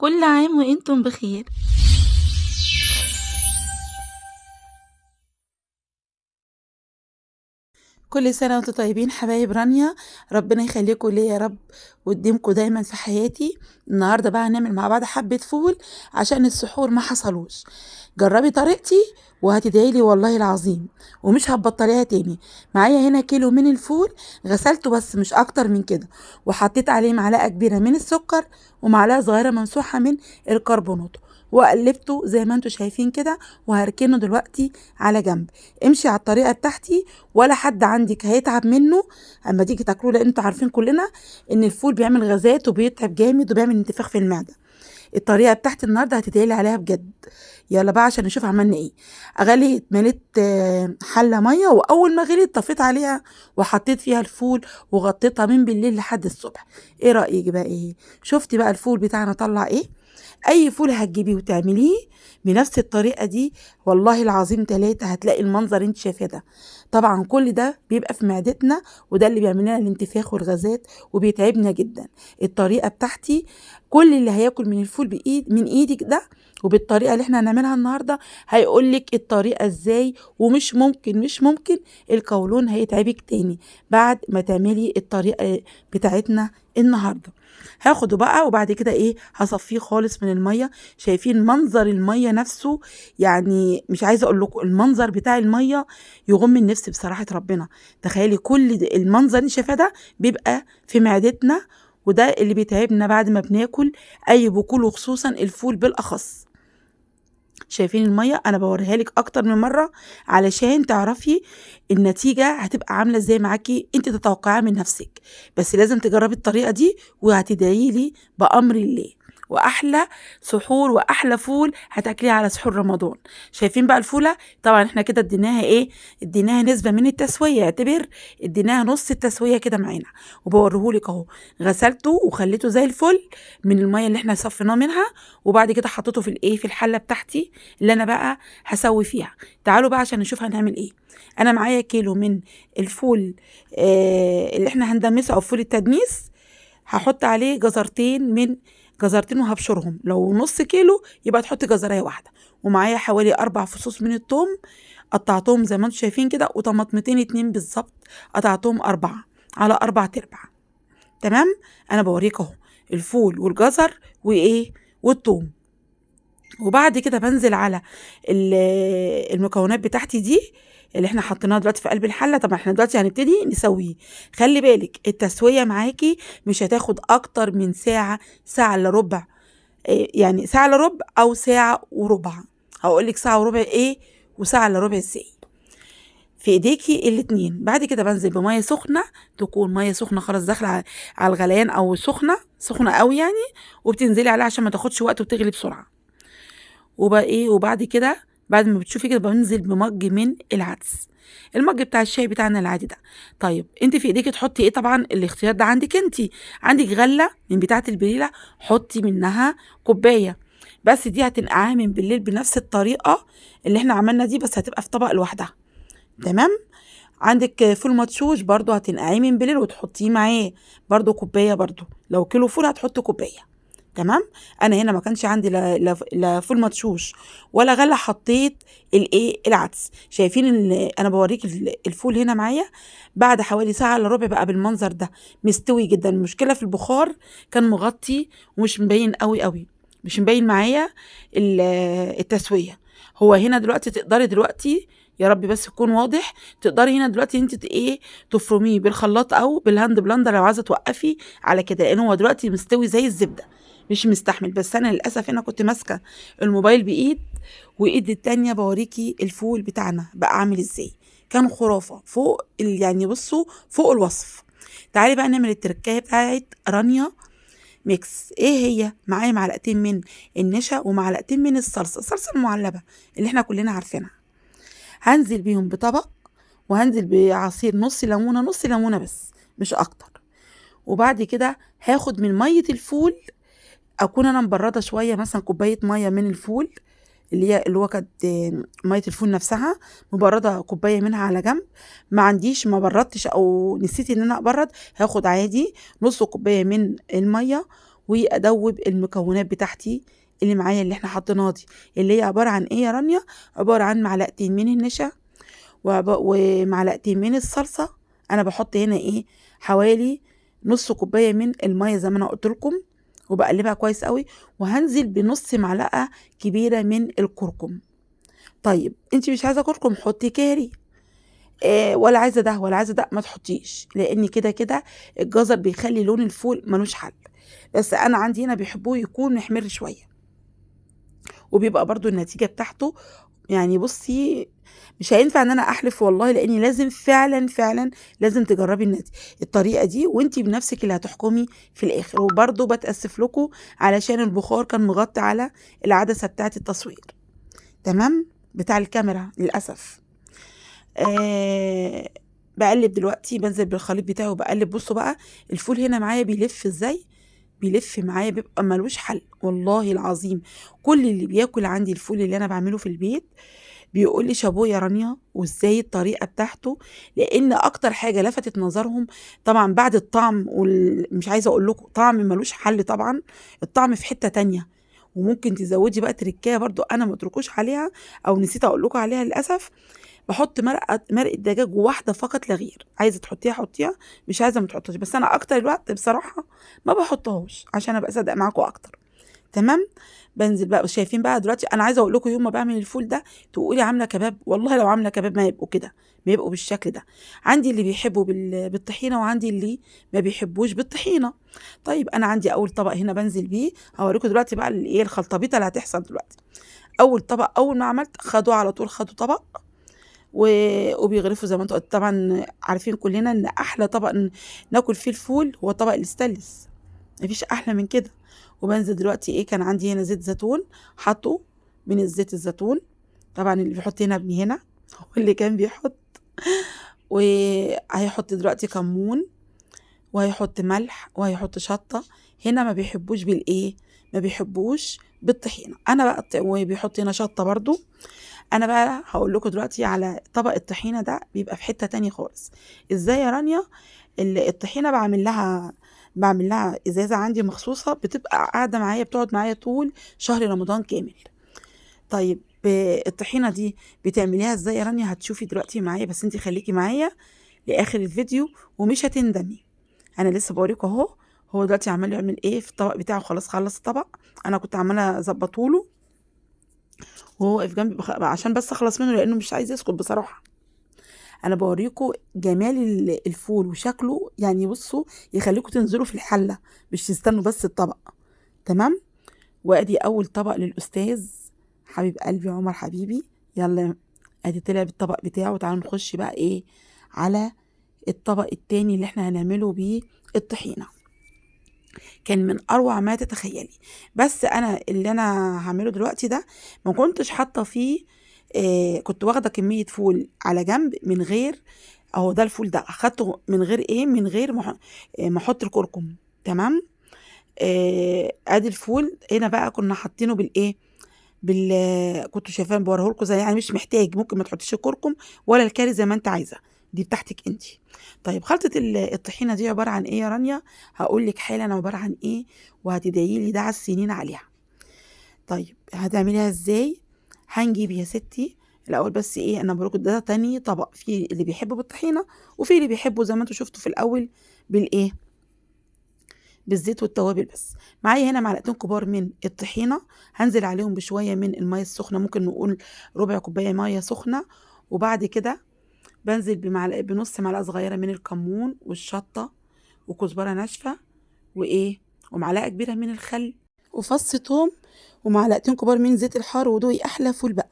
كل عام وانتم بخير. كل سنة وانتم طيبين حبايب رانيا، ربنا يخليكم ليا يا رب وتديمكم دايما في حياتي. النهارده بقى هنعمل مع بعض حبة فول عشان السحور ما حصلوش. جربي طريقتي وهتدعي لي والله العظيم ومش هتبطليها تاني. معايا هنا كيلو من الفول، غسلته بس مش اكتر من كده، وحطيت عليه معلقة كبيرة من السكر ومعلقة صغيرة ممسوحة من الكربونات، وقلبته زي ما انتم شايفين كده، وهركنه دلوقتي على جنب. امشي على الطريقة بتاعتي ولا حد عندك هيتعب منه اما تيجي تاكلوه، لان انتوا عارفين كلنا ان الفول بيعمل غازات وبيتعب جامد وبيعمل انتفاخ في المعده. الطريقه بتاعتي النهارده هتدعيلي عليها بجد. يلا بقى عشان نشوف عملنا ايه. غليت مليت حله ميه، واول ما غليت طفيت عليها وحطيت فيها الفول وغطيتها من بالليل لحد الصبح. ايه رايك بقى؟ ايه شفتي بقى الفول بتاعنا طلع ايه؟ اي فول هتجيبيه وتعمليه بنفس الطريقه دي، والله العظيم 3 هتلاقي المنظر انت شايفاه ده. طبعا كل ده بيبقى في معدتنا، وده اللي بيعمل لنا الانتفاخ والغازات وبيتعبنا جدا. الطريقه بتاعتي، كل اللي هياكل من الفول من ايدك ده وبالطريقه اللي احنا هنعملها النهارده هيقولك الطريقه ازاي، ومش ممكن مش ممكن القولون هيتعبك تاني بعد ما تعملي الطريقه بتاعتنا النهارده. هاخده بقى وبعد كده ايه، هصفيه خالص من الميه. شايفين منظر الميه نفسه؟ يعني مش عايزه اقول لكم المنظر بتاع الميه يغم النفس بصراحه ربنا. تخيلي كل المنظر اللي شايفاه ده بيبقى في معدتنا، وده اللي بيتعبنا بعد ما بناكل اي بكل، وخصوصا الفول بالاخص. شايفين الميه؟ انا بوريها لك اكتر من مره علشان تعرفي النتيجه هتبقى عامله ازاي معاكي، انت تتوقعيها من نفسك. بس لازم تجربي الطريقه دي وهتدعي لي بامر الله. واحلى سحور واحلى فول هتاكليه على سحور رمضان. شايفين بقى الفوله؟ طبعا احنا كده اديناها ايه، اديناها نسبه من التسويه، اعتبر اديناها نص التسويه كده معانا. وبوريهولك اهو، غسلته وخليته زي الفل من الميه اللي احنا صفيناه منها، وبعد كده حطيته في الايه، في الحله بتاعتي اللي انا بقى هسوي فيها. تعالوا بقى عشان نشوف هنعمل ايه. انا معايا كيلو من الفول اللي احنا هندمسه او فول التدميس. هحط عليه جزرتين وهبشرهم. لو نص كيلو يبقى تحطي جزرايه واحده. ومعايا حوالي 4 فصوص من الثوم، قطعتهم زي ما انتم شايفين كده، وطماطمتين 2 بالظبط، قطعتهم 4 على 4 تربع. تمام. انا بوريك اهو الفول والجزر وايه والثوم. وبعد كده بنزل على المكونات بتاعتي دي اللي احنا حطيناها دلوقتي في قلب الحله. طبعا احنا دلوقتي هنبتدي نسويه. خلي بالك التسويه معاكي مش هتاخد اكتر من ساعه، ساعه الا ربع. يعني ساعه الا ربع او ساعه وربع. هقول لك ساعه وربع ايه وساعه الا ربع ازاي، في ايديكي الاتنين. بعد كده بنزل بميه سخنه، تكون ميه سخنه خلاص داخله على الغليان، او سخنه قوي يعني، وبتنزلي عليها عشان ما تاخدش وقت وتغلي بسرعه. وبقى ايه، وبعد كده بعد ما بتشوفي كده بنزل بمج من العدس، المج بتاع الشاي بتاعنا العادي ده. طيب انت في ايديك تحطي ايه؟ طبعا الاختيار ده عندك انت. عندك غله من بتاعه البليله، حطي منها كوبايه بس. دي هتنقعها من بالليل بنفس الطريقه اللي احنا عملنا دي، بس هتبقى في طبق لوحدها. تمام. عندك فول مدشوش برضو هتنقعيه من بالليل وتحطيه معاه برضو كوبايه. برضو لو كيلو فول هتحطي كوبايه. تمام. انا هنا ما كانش عندي لا فول مدشوش ولا غله، حطيت الايه، العدس. شايفين انا بوريك الفول هنا معايا بعد حوالي ساعه الا ربع بقى بالمنظر ده، مستوي جدا. المشكله في البخار كان مغطي ومش مبين قوي قوي، مش مبين معايا التسويه. هو هنا دلوقتي تقدري دلوقتي، يا رب بس يكون واضح، تقدري هنا دلوقتي انت ايه، تفرميه بالخلاط او بالهاند بلندر لو عايزه توقفي على كده، لان هو دلوقتي مستوي زي الزبده مش مستحمل. بس انا للاسف هنا كنت ماسكه الموبايل بايد، وايد التانية بوريكي الفول بتاعنا بقى عامل ازاي. كان خرافه فوق يعني بصوا فوق الوصف. تعالي بقى نعمل التركايه بتاعت رانيا ميكس. ايه هي؟ معايا معلقتين من النشا ومعلقتين من الصلصه المعلبه اللي احنا كلنا عارفينها. هنزل بيهم بطبق، وهنزل بعصير نص ليمونه بس مش اكتر. وبعد كده هاخد من ميه الفول، اكون انا مبرده شويه، مثلا كوبايه ميه من الفول اللي هو كانت ميه الفول نفسها مبرده، كوبايه منها على جنب. ما عنديش، ما بردتش او نسيت ان انا ابرد، هاخد عادي نص كوبايه من الميه وادوب المكونات بتاعتي اللي معايا اللي احنا حاطينها دي، اللي هي عباره عن ايه يا رانيا؟ عباره عن معلقتين من النشا ومعلقتين من الصلصه. انا بحط هنا ايه؟ حوالي نص كوبايه من الميه زي ما انا قلت لكم، وبقلبها كويس قوي، وهنزل بنص معلقه كبيره من الكركم. طيب انت مش عايزه كركم حطي كاري، ولا عايزه ده ولا عايزه ده ما تحطيش، لان كده كده الجزر بيخلي لون الفول ملوش حل. بس انا عندي هنا بيحبوه يكون محمر شويه، وبيبقى برضو النتيجه بتاعته يعني بصي مش هينفع ان انا احلف والله، لاني لازم فعلا فعلا لازم تجربي الطريقه دي، وانتي بنفسك اللي هتحكمي في الاخر. وبرضو بتاسف لكم علشان البخار كان مغطي على العدسه بتاعه التصوير، تمام، بتاع الكاميرا للاسف. بقلب دلوقتي، بنزل بالخليط بتاعي وبقلب. بصوا بقى الفول هنا معايا بيلف ازاي، بيلف معايا بيبقى ملوش حل والله العظيم. كل اللي بياكل عندي الفول اللي انا بعمله في البيت بيقول لي شابوه يا رانيا، وازاي الطريقه بتاعته. لان اكتر حاجه لفتت نظرهم طبعا بعد الطعم، مش عايزه اقول لكم طعم ملوش حل طبعا، الطعم في حته تانية. وممكن تزودي بقى تركايه برضو انا ما تركوش عليها او نسيت اقول لكم عليها للاسف. باحط مرقة دجاج واحدة فقط لا غير، عايزة تحطيها حطيها، مش عايزة ما تحطيش، بس أنا أكتر الوقت بصراحة ما باحطهاش عشان أبقى صادقة معاكم أكتر، تمام. بانزل بقى، شايفين بقى دلوقتي أنا عايزة أقول لكم يوم ما باعمل الفول ده تقولي عاملة كباب، والله لو عاملة كباب ما يبقوا كده، ما يبقوا بالشكل ده. عندي اللي بيحبوا بالطحينة، وعندي اللي ما بيحبوش بالطحينة. طيب أنا عندي أول طبق هنا بانزل بيه، هاوريكم دلوقتي بقى إيه الخلطبيطة اللي هتحصل دلوقتي. أول طبق أول ما عملت خدوه على طول، خدوا طبق وبيغرفوا زي ما انتم طبعا عارفين كلنا ان احلى طبق ناكل فيه الفول هو طبق الاستانلس، مفيش احلى من كده. وبنزل دلوقتي ايه، كان عندي هنا زيت زيتون حطه من الزيت الزيتون، طبعا اللي بيحط هنا ابني هنا هو اللي كان بيحط. وهيحط دلوقتي كمون، وهيحط ملح، وهيحط شطه. هنا ما بيحبوش بالايه، ما بيحبوش بالطحينه، انا بقى وبيحط هنا شطه برضو. انا بقى هقول لكم دلوقتي على طبق الطحينه ده بيبقى في حته تانية خالص. ازاي يا رانيا؟ الطحينه بعمل لها ازازه عندي مخصوصه، بتبقى قاعده معايا، بتقعد معايا طول شهر رمضان كامل. طيب الطحينه دي بتعمليها ازاي يا رانيا؟ هتشوفي دلوقتي معايا، بس انتي خليكي معايا لاخر الفيديو ومش هتندمي. انا لسه بوريكم اهو، هو دلوقتي عمال يعمل ايه في الطبق بتاعه، خلاص خلص الطبق، انا كنت عماله اظبطه له وهو واقف جنبي عشان بس اخلص منه، لانه مش عايز يسكت بصراحه. انا بوريكم جمال الفول وشكله، يعني بصوا يخليكم تنزلوا في الحله مش تستنوا بس الطبق، تمام. وادي اول طبق للاستاذ حبيب قلبي عمر حبيبي. يلا ادي طلع بالطبق بتاعه، وتعالوا نخش بقى ايه على الطبق التاني اللي احنا هنعمله بيه الطحينه. كان من اروع ما تتخيلي، بس انا اللي انا هعمله دلوقتي ده ما كنتش حاطه فيه. كنت واخده كميه فول على جنب من غير، اهو ده الفول ده اخدته من غير ايه، من غير ما احط الكركم، تمام. ادي الفول هنا بقى كنا حاطينه بالايه، كنتوا شايفين بوريه لكم زي، يعني مش محتاج، ممكن ما تحطيش الكركم ولا الكاري زي ما انت عايزه، دي بتاعتك انت. طيب خلطه الطحينه دي عباره عن ايه يا رانيا؟ هقول لك حالا عباره عن ايه، وهتدعي لي دعاء السنين عليها. طيب هتعمليها ازاي؟ هنجيب يا ستي الاول، بس ايه انا بقول ده تاني طبق، في اللي بيحبه بالطحينه وفي اللي بيحبه زي ما انتوا شفتوا في الاول بالايه، بالزيت والتوابل بس. معايا هنا معلقتين كبار من الطحينه، هنزل عليهم بشويه من الميه السخنه، ممكن نقول ربع كوبايه ميه سخنه. وبعد كده بنزل بنص معلقه صغيره من الكمون والشطه وكزبره ناشفه وايه، ومعلقه كبيره من الخل وفص ثوم ومعلقتين كبار من زيت الحار، ودوقي احلى فول بقى.